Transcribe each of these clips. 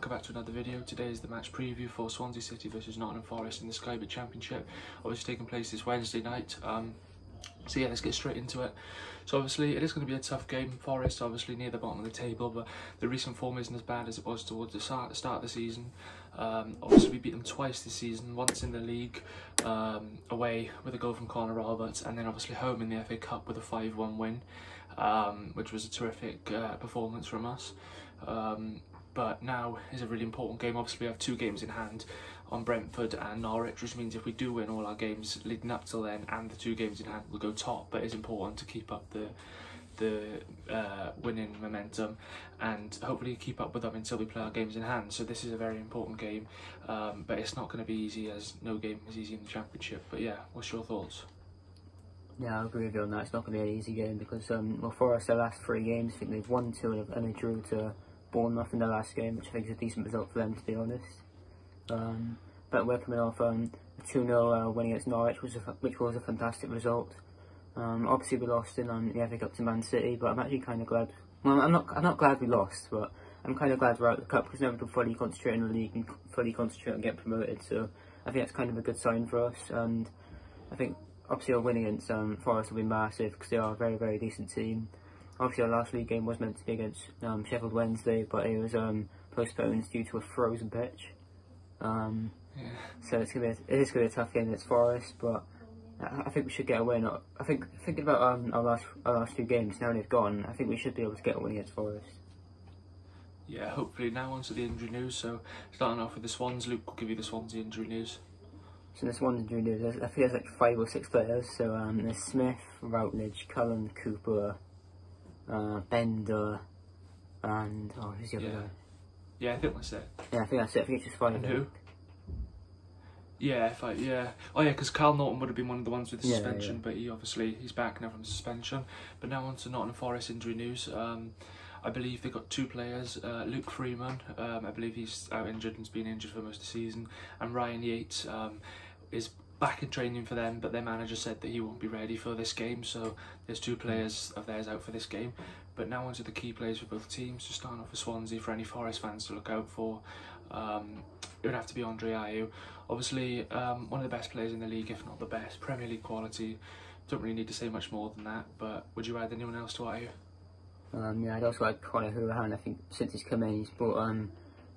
welcome back to another video. Today is the match preview for Swansea City versus Nottingham Forest in the Sky Bet Championship, obviously taking place this Wednesday night. So yeah, let's get straight into it. So obviously it is going to be a tough game. Forest obviously near the bottom of the table, but the recent form isn't as bad as it was towards the start of the season. Obviously we beat them twice this season, once in the league away with a goal from Connor Roberts, and then obviously home in the FA Cup with a 5-1 win, which was a terrific performance from us. But now is a really important game. Obviously we have two games in hand on Brentford and Norwich, which means if we do win all our games leading up till then and the two games in hand, we'll go top. But it's important to keep up the winning momentum and hopefully keep up with them until we play our games in hand. So this is a very important game, but it's not going to be easy, as no game is easy in the Championship. But yeah, what's your thoughts? Yeah, I agree with you on that. It's not going to be an easy game because, well, for us, their last three games, I think they've won 2 and they drew to Bournemouth in their last game, which I think is a decent result for them, to be honest. But we're coming off a 2-0 win against Norwich, which was a fantastic result. Obviously we lost in the FA Cup to Man City, but I'm actually kind of glad. Well, I'm not glad we lost, but I'm kind of glad we're out of the cup because now we can fully concentrate on the league and fully concentrate on getting promoted. So I think that's kind of a good sign for us, and I think obviously our win against Forest will be massive because they are a very, very decent team. Obviously our last league game was meant to be against Sheffield Wednesday, but it was postponed due to a frozen pitch. Yeah. So it is going to be a tough game against Forest, but I think we should get a win. I think thinking about our last 2 games, now they've gone, I think we should be able to get a win against Forest. Yeah, hopefully. Now on to the injury news. So starting off with the Swans, Luke will give you the Swansea injury news. So the Swans injury news, I think there's like 5 or 6 players. So there's Smith, Routledge, Cullen, Cooper, Bender, and who's the other guy? Yeah, I think that's it. Yeah, I think that's it. I think it's just 5. And who? Yeah, 5. Yeah. Oh yeah, because Carl Norton would have been one of the ones with the suspension, but he's back now from suspension. But now on to Nottingham Forest injury news. I believe they've got 2 players. Luke Freeman, I believe he's out injured and's been injured for most of the season, and Ryan Yates is back in training for them, but their manager said that he won't be ready for this game, so there's 2 players of theirs out for this game. But now on to the key players for both teams. So starting off with Swansea, for any Forest fans to look out for, it would have to be Andre Ayew. Obviously one of the best players in the league, if not the best. Premier League quality, don't really need to say much more than that. But would you add anyone else to Ayew? Yeah, I'd also add Conor Hurahan. I think since he's come in, he's brought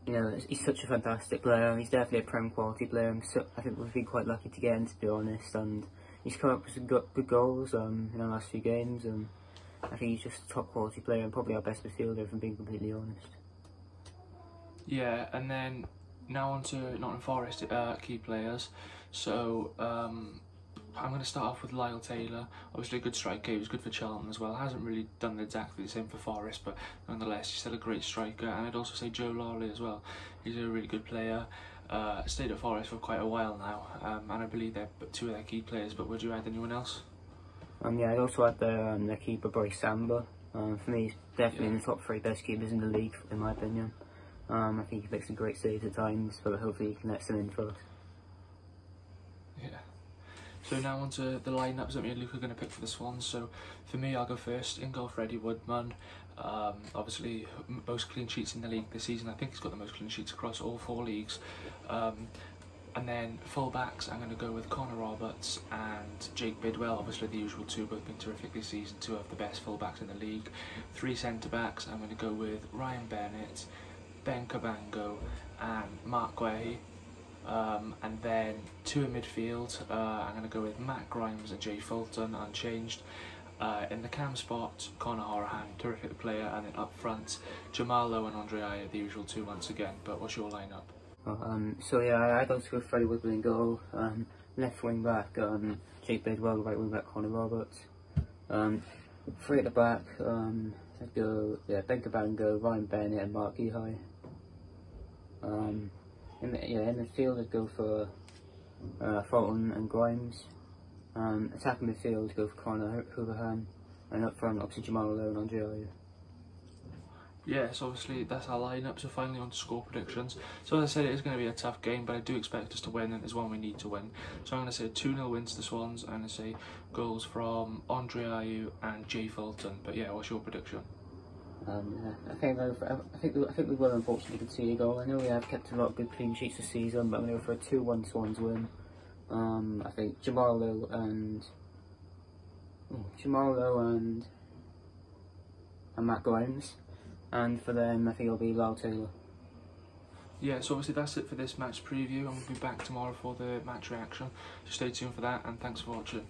you know, he's such a fantastic player. He's definitely a Prem quality player. I think we've been quite lucky to get him, to be honest. And he's come up with some good goals in our last few games. And I think he's just a top quality player and probably our best midfielder, if I'm being completely honest. Yeah, and then now on to Nottingham Forest key players. So I'm going to start off with Lyle Taylor. Obviously a good striker, he was good for Charlton as well. Hasn't really done exactly the same for Forest, but nonetheless he's still a great striker. And I'd also say Joe Lawley as well. He's a really good player. Stayed at Forest for quite a while now, and I believe they're 2 of their key players. But would you add anyone else? Yeah, I'd also add their keeper, Bryce Samba. For me, he's definitely in the top 3 best keepers in the league, in my opinion. I think he makes some great saves at times, but hopefully he can let some in for us. Yeah. So now on to the lineups that me and Luke are going to pick for the Swans. So for me, I'll go first. In goal, Freddie Woodman. Obviously most clean sheets in the league this season. I think he's got the most clean sheets across all 4 leagues. And then full backs, I'm going to go with Connor Roberts and Jake Bidwell. Obviously the usual 2, both been terrific this season, 2 of the best full backs in the league. 3 centre backs, I'm going to go with Ryan Bennett, Ben Cabango and Mark Guehi. And then 2 in midfield, I'm going to go with Matt Grimes and Jay Fulton, unchanged. In the cam spot, Conor Hurahan, terrific player, and then up front, Jamal Lowe and Andre Ayew, the usual 2 once again. But what's your lineup? So yeah, I'd also go Freddie Woodman in goal. Left wing back, Jake Bidwell. Right wing back, Connor Roberts. 3 at the back, I'd go Ben Cabango, Ryan Bennett and Mark Guehi. In the field, I'd go for Fulton and Grimes. Attacking midfield, I'd go for Conor Hurahan, and up front, obviously Jamal Lowe and Andre Ayew. Yes, obviously that's our lineup. So finally on to score predictions. So as I said, it is going to be a tough game, but I do expect us to win, and it's one we need to win. So I'm going to say 2-0 win to the Swans. I'm going to say goals from Andre Ayew and Jay Fulton. But yeah, what's your prediction? I think we will unfortunately concede a goal. I know we have kept a lot of good clean sheets this season, but I'm going to go for a 2-1 Swans win. I think Jamal Lowe and Matt Grimes, and for them I think it'll be Lyle Taylor. Yeah, so obviously that's it for this match preview, and we'll be back tomorrow for the match reaction. So stay tuned for that, and thanks for watching.